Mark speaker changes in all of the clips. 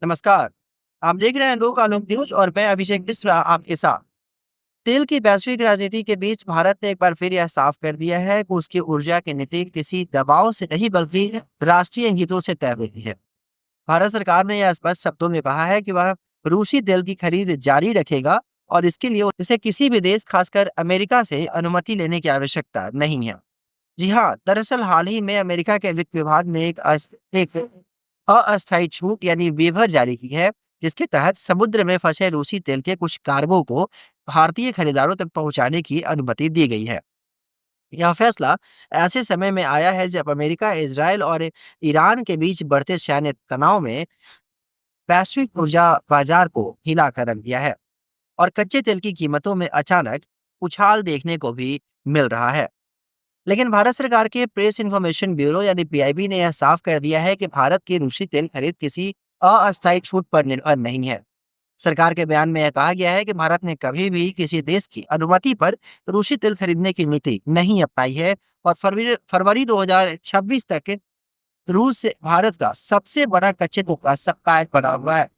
Speaker 1: नमस्कार। आप देख रहे हैं लोक आलोक न्यूज और मैं अभिषेक मिश्रा आपके साथ। तेल की वैश्विक राजनीति के बीच भारत ने एक बार फिर यह साफ कर दिया है कि उसकी ऊर्जा की नीति किसी दबाव से नहीं बल्कि राष्ट्रीय हितों से तय होती है। भारत सरकार ने यह स्पष्ट शब्दों में कहा है कि वह रूसी तेल की खरीद जारी रखेगा और इसके लिए उसे किसी भी देश, खासकर अमेरिका से अनुमति लेने की आवश्यकता नहीं है। जी हाँ, दरअसल हाल ही में अमेरिका के वित्त विभाग ने एक अस्थायी छूट यानी वेवर जारी की है, जिसके तहत समुद्र में फंसे रूसी तेल के कुछ कार्गो को भारतीय खरीदारों तक पहुंचाने की अनुमति दी गई है। यह फैसला ऐसे समय में आया है जब अमेरिका, इजरायल और ईरान के बीच बढ़ते सैन्य तनाव में वैश्विक ऊर्जा बाजार को हिला कर रख दिया है और कच्चे तेल की कीमतों में अचानक उछाल देखने को भी मिल रहा है। लेकिन भारत सरकार के प्रेस इन्फॉर्मेशन ब्यूरो यानी पीआईबी ने यह साफ कर दिया है कि भारत की रूसी तेल खरीद किसी अस्थायी छूट पर निर्भर नहीं है। सरकार के बयान में यह कहा गया है कि भारत ने कभी भी किसी देश की अनुमति पर रूसी तेल खरीदने की नीति नहीं अपनाई है और फरवरी फरवरी 2026 तक रूस से भारत का सबसे बड़ा कच्चे तेल का सप्लायर बना हुआ है।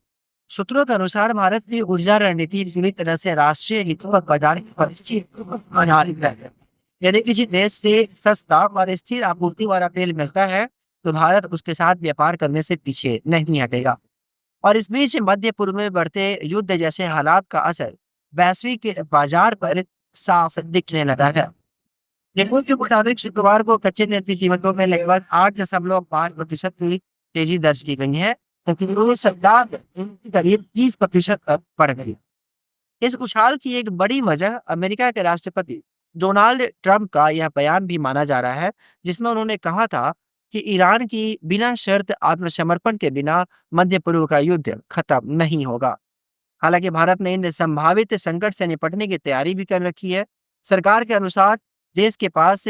Speaker 1: सूत्रों के अनुसार भारत की ऊर्जा रणनीति पूरी तरह से राष्ट्रीय हितों और बाजार की परिस्थिति पर आधारित है। यदि किसी देश से सस्ता और स्थिर आपूर्ति वाला तेल मिलता है, तो भारत उसके साथ व्यापार करने से पीछे नहीं हटेगा। और इस बीच मध्य पूर्व में बढ़ते युद्ध जैसे हालात का असर वैश्विक बाजार पर साफ दिखने लगा है। रिपोर्ट के मुताबिक शुक्रवार को कच्चे तेल की कीमतों में लगभग 8.5% की तेजी दर्ज की गई है, जबकि पूरे सप्ताह में करीब 30% तक बढ़ गई। इस उछाल की एक बड़ी वजह अमेरिका के राष्ट्रपति डोनाल्ड ट्रंप का यह बयान भी माना जा रहा है, जिसमें उन्होंने कहा था कि ईरान की बिना शर्त आत्मसमर्पण के बिना मध्य पूर्व का युद्ध खत्म नहीं होगा। हालांकि भारत ने इन संभावित संकट से निपटने की तैयारी भी कर रखी है। सरकार के अनुसार देश के पास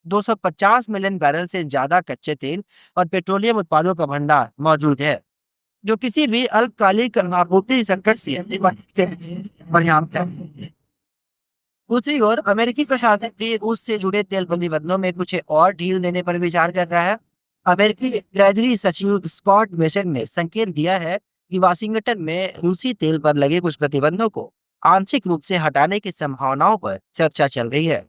Speaker 1: 250 मिलियन बैरल से ज्यादा कच्चे तेल और पेट्रोलियम उत्पादों का भंडार मौजूद है, जो किसी भी अल्पकालिक आपूर्ति संकट से निपटने में पर्याप्त है। दूसरी ओर अमेरिकी प्रशासन भी रूस से जुड़े तेल प्रतिबंधों में कुछ और ढील देने पर विचार कर रहा है। अमेरिकी ट्रेजरी सचिव स्कॉट बेसेंट ने संकेत दिया है कि वाशिंगटन में रूसी तेल पर लगे कुछ प्रतिबंधों को आंशिक रूप से हटाने की संभावनाओं पर चर्चा चल रही है।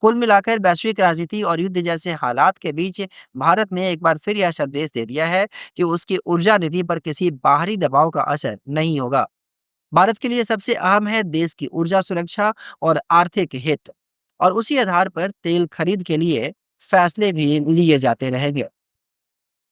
Speaker 1: कुल मिलाकर वैश्विक राजनीति और युद्ध जैसे हालात के बीच भारत ने एक बार फिर यह संदेश दे दिया है कि उसकी ऊर्जा नीति पर किसी बाहरी दबाव का असर नहीं होगा। भारत के लिए सबसे अहम है देश की ऊर्जा सुरक्षा और आर्थिक हित, और उसी आधार पर तेल खरीद के लिए फैसले भी लिए जाते रहेंगे।